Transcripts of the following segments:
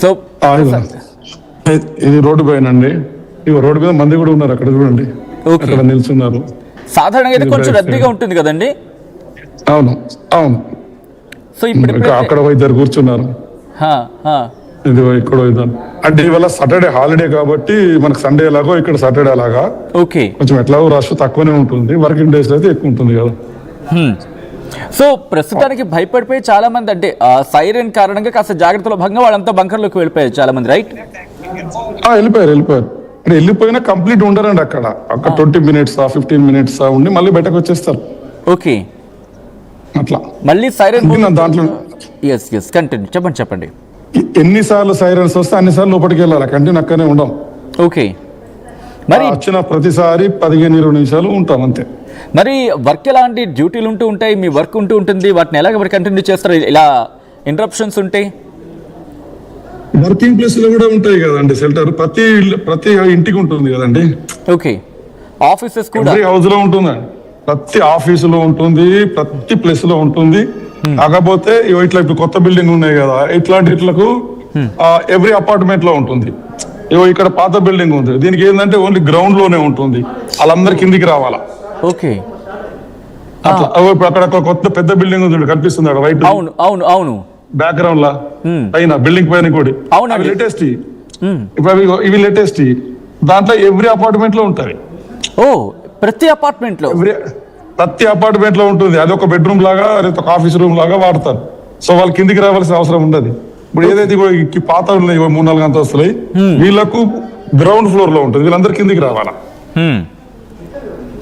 So ఇది road పైన అండి. ఇక రోడ్డు మీద మంది కూడా ఉన్నారు, అక్కడ చూడండి, అక్కడ నిల్చున్నారు. సాధారణంగా అయితే కొంచెం రద్దీగా ఉంటుంది కదండి. అవును అవును. సో ఇప్పుడు అక్కడ ఇద్దరు కూర్చున్నారు, ఇది ఇక్కడ ఇద్దరు. అంటే ఇవాళ సాటర్డే హాలిడే కాబట్టి మనకు సండే ఎలాగో ఇక్కడ సాటర్డే అలాగా ఓకే, కొంచెం ఎట్లాగో రష్ తక్కువనే ఉంటుంది. వర్కింగ్ డేస్ అయితే ఎక్కువ ఉంటుంది కదా. సో ప్రస్తుతానికి భయపడిపోయి చాలా మంది, అంటే సైరన్ కారణంగా కాస్త జాగ్రత్తలో భాగంగా వాళ్ళంతా బంకర్లోకి వెళ్ళిపోయారు చాలా మంది, రైట్? వెళ్ళిపోయారు. అంటే వెళ్ళిపోయినా కంప్లీట్ ఉండరండి అక్కడ. 20 minutes 15 minutes ఉండి మళ్ళీ బయటకు వచ్చేస్తారు. ఓకే, అట్లా మళ్ళీ సైరన్ దాంట్లో కంటిన్యూ చెప్పండి. ఎన్నిసార్లు సైరన్స్ వస్తే అన్నిసార్లు లోపలికి వెళ్ళాలి, కంటిన్యూ అక్కనే ఉండం. ఓకే, మరి వచ్చిన ప్రతిసారి 15-20 నిమిషాలు ఉంటాం అంతే. మరి వర్క్ ఎలాంటి డ్యూటీలు ఉంటూ ఉంటాయి, మీ వర్క్ ఉంటూ ఉంటుంది, వాటిని ఎలాగ కంటిన్యూ చేస్తారు ఇలా ఇంటరప్షన్స్ ఉంటాయి? వర్కింగ్ ప్లేస్ లో కూడా ఉంటాయి కదండి షెల్టర్, ప్రతి ఇంటికి ఉంటుంది కదండి. ఓకే, ఆఫీసెస్ కూడా హౌస్ లో ఉంటుంది, ప్రతి ఆఫీసులో ఉంటుంది, ప్రతి ప్లేస్ లో ఉంటుంది. కాకపోతే ఇట్లా ఇప్పుడు కొత్త బిల్డింగ్ ఉన్నాయి కదా, ఇట్లాంటిలకు ఎవ్రీ అపార్ట్మెంట్ లో ఉంటుంది. ఇక్కడ పాత బిల్డింగ్ ఉంది, దీనికి ఏంటంటే ఓన్లీ గ్రౌండ్ లోనే ఉంటుంది, వాళ్ళందరూ కిందికి రావాలా. ఓకే, అట్లా అక్కడ కొత్త పెద్ద బిల్డింగ్ ఉంది కనిపిస్తుంది అక్కడ వైట్. అవును అవును అవును, బ్యాక్గ్రౌండ్ లా పైన బిల్డింగ్ పైన కూడా లేటెస్ట్. ఇప్పుడు ఇవి లేటెస్ట్, దాంట్లో ఎవ్రీ అపార్ట్మెంట్ లో ఉంటాయి. ఓ, ప్రతి అపార్ట్మెంట్ లో ఉంటుంది. అది ఒక బెడ్రూమ్ లాగా, ఒక ఆఫీస్ రూమ్ లాగా వాడతారు. సో వాళ్ళు కిందికి రావాల్సిన అవసరం ఉండదు. ఇప్పుడు ఏదైతే పాత ఉన్నాయి 3-4 అంతస్తులు, వీళ్ళకు గ్రౌండ్ ఫ్లోర్ లో ఉంటుంది, వీళ్ళందరూ కిందికి రావాలా,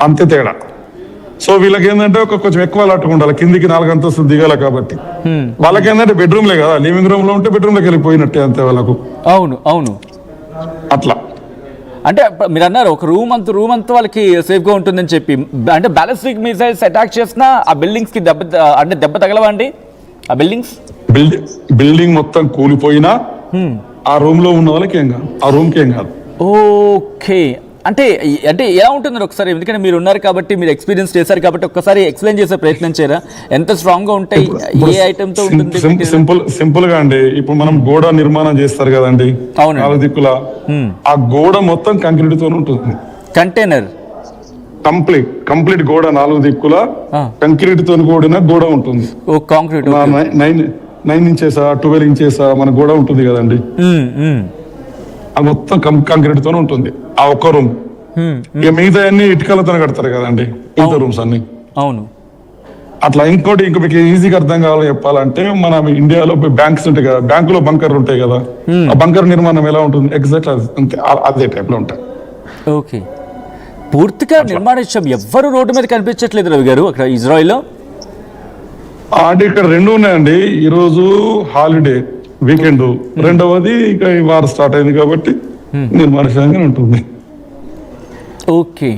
అంతే తేడా. సో వీళ్ళకి ఏంటంటే కొంచెం ఎక్కువ లాట్టుకు ఉండాలి, కిందికి 4 అంతస్తులు దిగాల కాబట్టి. వాళ్ళకి ఏంటంటే బెడ్రూమ్లే కదా, లివింగ్ రూమ్ లో ఉంటే బెడ్రూమ్ లోకి వెళ్ళిపోయినట్టే అంతే వాళ్ళకు. అవును అవును, అట్లా. అంటే మీరు అన్నారు ఒక రూమ్ అంతా వాళ్ళకి సేఫ్ గా ఉంటుందని చెప్పి, అంటే బ్యాలిస్టిక్ మిసైల్స్ అటాక్ చేసినా ఆ బిల్డింగ్స్ కి దెబ్బ తగలవండి? ఆ బిల్డింగ్ మొత్తం కూలిపోయినా ఆ రూమ్ లో ఉన్న వాళ్ళకి ఏం కాదు, ఆ రూమ్ కి ఏం కాదు. ఓకే, అంటే ఎలా ఉంటుంది ఒకసారి, ఎందుకంటే మీరు ఉన్నారు కాబట్టి, మీరు ఎక్స్పీరియన్స్ చేశారు కాబట్టి ఒక్కసారి ఎక్స్ప్లెయిన్ చేసే ప్రయత్నం చేయరా? ఎంత స్ట్రాంగ్ గా ఉంటాయి, ఏ ఐటమ్ తో ఉంటుంది? సింపుల్ గా అండి, ఇప్పుడు మనం గోడ నిర్మాణం చేస్తారు కదండి 4 దిక్కుల, ఆ గోడ మొత్తం కంక్రీట్ తో ఉంటుంది. కంటైనర్ కంప్లీట్ గోడ 4 దిక్కుల కంక్రీట్ తో కూడిన గోడ ఉంటుంది. కాంక్రీట్ 9 inches 12 inches మన గోడ ఉంటుంది కదండి, అది మొత్తం కంక్రీట్ తోనే ఉంటుంది ఆ ఒక్క రూమ్. ఇక మిగతా అన్ని ఇటుకలతో కడతారు కదండి మిగతా రూమ్స్ అన్ని. అవును. అట్లా ఇంకోటి మీకు ఈజీగా అర్థం కావాలని చెప్పాలంటే, మన ఇండియాలో బ్యాంక్స్ ఉంటాయి కదా, బ్యాంకులో బంకర్ ఉంటాయి కదా, ఆ బంకర్ నిర్మాణం ఎలా ఉంటుంది ఎగ్జాక్ట్ అంతే, అదే టైప్ లో ఉంటాయి. ఓకే, పూర్తిగా నిర్మాణించాం. ఎవ్వరు రోడ్డు మీద కనిపించట్లేదు రవి గారు అక్కడ ఇజ్రాయిల్లో. అంటే ఇక్కడ 2 ఉన్నాయండి, ఈ రోజు హాలిడే వీకెండ్, రెండవది ఇక ఈ వారం స్టార్ట్ అయింది కాబట్టి నిర్మానుష్యంగా ఉంటుంది. ఓకే,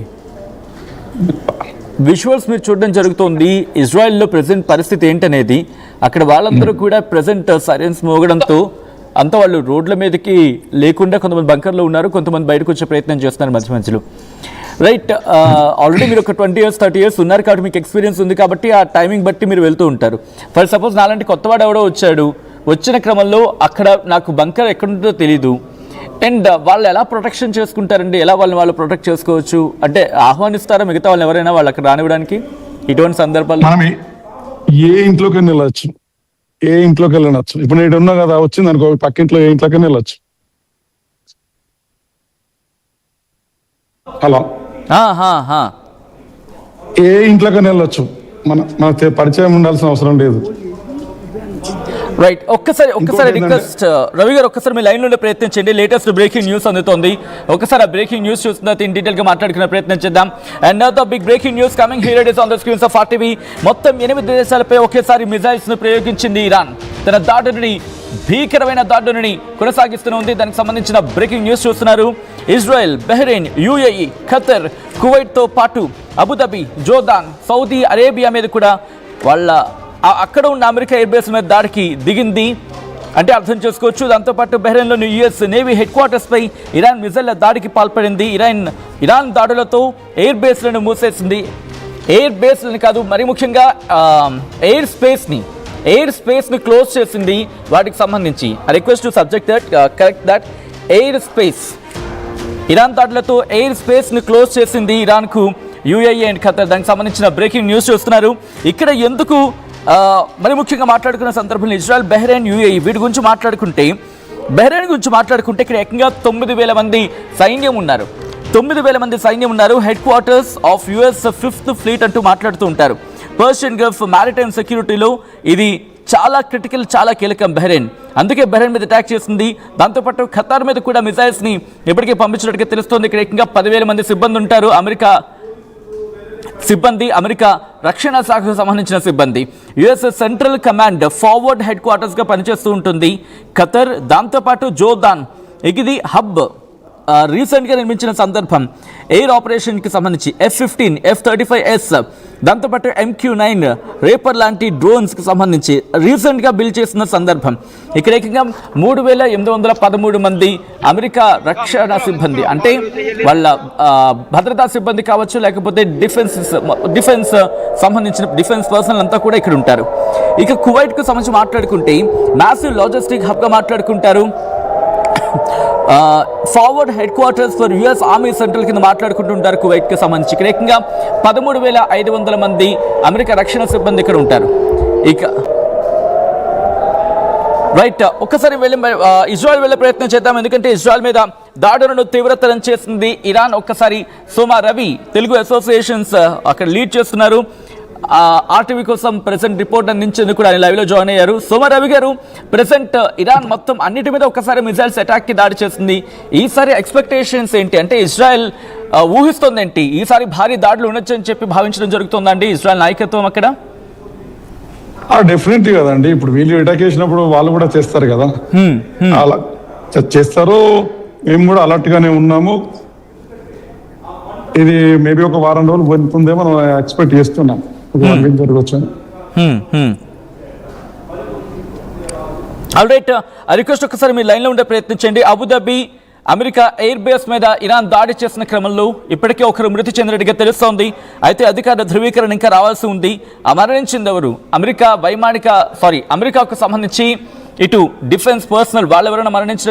విజువల్స్ మీరు చూడడం జరుగుతుంది. ఇజ్రాయెల్లో ప్రెసెంట్ పరిస్థితి ఏంటనేది, అక్కడ వాళ్ళందరూ కూడా ప్రెసెంట్ సైరన్స్ మోగడంతో అంతా వాళ్ళు రోడ్ల మీదకి లేకుండా కొంతమంది బంకర్లో ఉన్నారు, కొంతమంది బయటకు వచ్చే ప్రయత్నం చేస్తున్నారు మధ్యలో. రైట్, ఆల్రెడీ మీరు ఒక 20 years 30 years ఉన్నారు కాబట్టి మీకు ఎక్స్పీరియన్స్ ఉంది కాబట్టి ఆ టైమింగ్ బట్టి మీరు వెళ్తూ ఉంటారు. ఫర్ సపోజ్ నాలాంటి కొత్తవాడు ఎవడో వచ్చిన క్రమంలో అక్కడ నాకు బంకర్ ఎక్కడుందో తెలీదు, అండ్ వాళ్ళు ఎలా ప్రొటెక్షన్ చేసుకుంటారండి, ఎలా వాళ్ళు ప్రొటెక్ట్ చేసుకోవచ్చు అంటే ఆహ్వానిస్తారా మిగతా వాళ్ళు ఎవరైనా వాళ్ళు అక్కడ రానివ్వడానికి ఇటువంటి సందర్భాల్లో? ఏ ఇంట్లోకి వెళ్ళచ్చు, ఇప్పుడు నేను ఉన్నా కదా, వచ్చింది అనుకో పక్కింట్లో ఏ ఇంట్లోకి వెళ్ళచ్చు. హలో, ఏ ఇంట్లోకైనా వెళ్ళొచ్చు, మన పరిచయం ఉండాల్సిన అవసరం లేదు. రైట్, ఒక్కసారి రిక్వెస్ట్ రవి గారు, ఒక్కసారి మీ లైన్ లో ప్రయత్నం చేయండి. లేటెస్ట్ బ్రేకింగ్ న్యూస్ అందుతోంది, ఒకసారి ఆ బ్రేకింగ్ న్యూస్ చూస్తున్న ఇన్ డీటెయిల్ గా మాట్లాడుకునే ప్రయత్నం చేద్దాం. And now the big breaking news coming here it is on the screens of RTV. మొత్తం 8 దేశాలపై ఒకేసారి మిజైల్స్ ను ప్రయోగించింది ఇరాన్. తన భీకరమైన దాడుని కొనసాగిస్తూనే ఉంది. దానికి సంబంధించిన బ్రేకింగ్ న్యూస్ చూస్తున్నారు. Israel, Bahrain, UAE, Qatar, Kuwait తో పాటు అబుదాబి, జోర్దాన్, సౌదీ అరేబియా మీద కూడా వాళ్ళ అక్కడ ఉన్న అమెరికా ఎయిర్ బేస్ మీద దాడికి దిగింది అంటే అర్థం చేసుకోవచ్చు. దాంతోపాటు బహ్రెయిన్లోని US నేవీ హెడ్ క్వార్టర్స్ పై ఇరాన్ మిజైళ్ల దాడికి పాల్పడింది. ఇరాన్ దాడులతో ఎయిర్ బేస్లను మూసేసింది. ఎయిర్ బేస్లను కాదు, మరి ముఖ్యంగా ఎయిర్ స్పేస్ని ఎయిర్ స్పేస్ని క్లోజ్ చేసింది వాటికి సంబంధించి. Request to subject that correct that air space. Iran దాడులతో ఎయిర్ స్పేస్ని క్లోజ్ చేసింది ఇరాన్కు యూఏఈ అండ్ ఖతర్. దానికి సంబంధించిన బ్రేకింగ్ న్యూస్ చూస్తున్నారు. ఇక్కడ ఎందుకు మరి ముఖ్యంగా మాట్లాడుకున్న సందర్భంలో ఇజ్రాయెల్, బహ్రెయిన్, యూఏఈ వీటి గురించి మాట్లాడుకుంటే, బహ్రెయిన్ గురించి మాట్లాడుకుంటే ఇక్కడ ఏకంగా 9,000 మంది సైన్యం ఉన్నారు. 9,000 మంది సైన్యం ఉన్నారు. Head quarters of US 5th fleet అంటూ మాట్లాడుతూ ఉంటారు. పర్షియన్ గల్ఫ్ మ్యారిటైమ్ సెక్యూరిటీలో ఇది చాలా క్రిటికల్, చాలా కీలకం బహ్రెయిన్. అందుకే బహ్రెయిన్ మీద అటాక్ చేసింది. దాంతోపాటు ఖతార్ మీద కూడా మిసైల్స్ని ఇప్పటికే పంపించినట్టుగా తెలుస్తోంది. ఇక్కడ ఏకంగా 10,000 మంది సిబ్బంది ఉంటారు. అమెరికా రక్షణ శాఖకు సంబంధించిన సిబ్బంది. US central command forward head క్వార్టర్స్గా పనిచేస్తూ ఉంటుంది ఖతర్. దాంతోపాటు జోర్దాన్ ఇది హబ్. రీసెంట్గా నిర్మించిన సందర్భం ఎయిర్ ఆపరేషన్కి సంబంధించి F-15, F-35S, దాంతోపాటు MQ-9 రేపర్ లాంటి డ్రోన్స్కి సంబంధించి రీసెంట్గా బిల్డ్ చేసిన సందర్భం. ఇక్కడ ఏకంగా 3,813 మంది అమెరికా రక్షణ సిబ్బంది, అంటే వాళ్ళ భద్రతా సిబ్బంది కావచ్చు, లేకపోతే డిఫెన్స్ సంబంధించిన డిఫెన్స్ పర్సనల్ అంతా కూడా ఇక్కడ ఉంటారు. ఇక కువైట్కు సంబంధించి మాట్లాడుకుంటే మ్యాసివ్ లాజిస్టిక్ హబ్గా మాట్లాడుకుంటారు. Forward head quarters for US army central కింద మాట్లాడుకుంటుంటారు కువైట్కి సంబంధించి. ఇక్కడ ఏకంగా 13,500 మంది అమెరికా రక్షణ సిబ్బంది ఇక్కడ ఉంటారు. ఇక రైట్, ఒక్కసారి ఇజ్రాయెల్ వెళ్ళే ప్రయత్నం చేద్దాం. ఎందుకంటే ఇజ్రాయెల్ మీద దాడులను తీవ్రతరం చేసింది ఇరాన్. ఒక్కసారి సోమా రవి తెలుగు అసోసియేషన్స్ అక్కడ లీడ్ చేస్తున్నారు. ఆర్టీవీ కోసం ప్రెసెంట్ రిపోర్ట్ అందించేందుకు కూడా ఆయన లైవ్లో జాయిన్ అయ్యారు. సోమారవి గారు, ప్రెసెంట్ ఇరాన్ మొత్తం అన్నిటి మీద ఒక్కసారి మిసైల్స్ అటాక్కి దాడి చేస్తుంది. ఈసారి ఎక్స్పెక్టేషన్స్ ఏంటి? అంటే ఇజ్రాయెల్ ఊహిస్తుంది ఏంటి? ఈసారి భారీ దాడులు ఉండొచ్చని చెప్పి భావించడం జరుగుతుందండి ఇజ్రాయెల్ నాయకత్వం అక్కడ? డెఫినెట్లీ కదండి. ఇప్పుడు వీళ్ళు అటాక్ చేసినప్పుడు వాళ్ళు కూడా చేస్తారు కదా, అలా చేస్తారు. మేము కూడా అలర్ట్ గానే ఉన్నాము. ఇది మేబీ ఒక వారం రోజులు వెళ్తుందే మనం ఎక్స్పెక్ట్ చేస్తున్నాం. జరగవచ్చు. ఆల్రైట్, రిక్వెస్ట్ ఒకసారి మీరు లైన్లో ఉండే ప్రయత్నించండి. అబుదాబి అమెరికా ఎయిర్ బేస్ మీద ఇరాన్ దాడి చేసిన క్రమంలో ఇప్పటికే ఒకరు మృతి చెందినట్టుగా తెలుస్తోంది. అయితే అధికార ధృవీకరణ ఇంకా రావాల్సి ఉంది. మరణించింది ఎవరు? అమెరికాకు సంబంధించి ఇటు డిఫెన్స్ పర్సనల్ వాళ్ళెవరైనా మరణించడం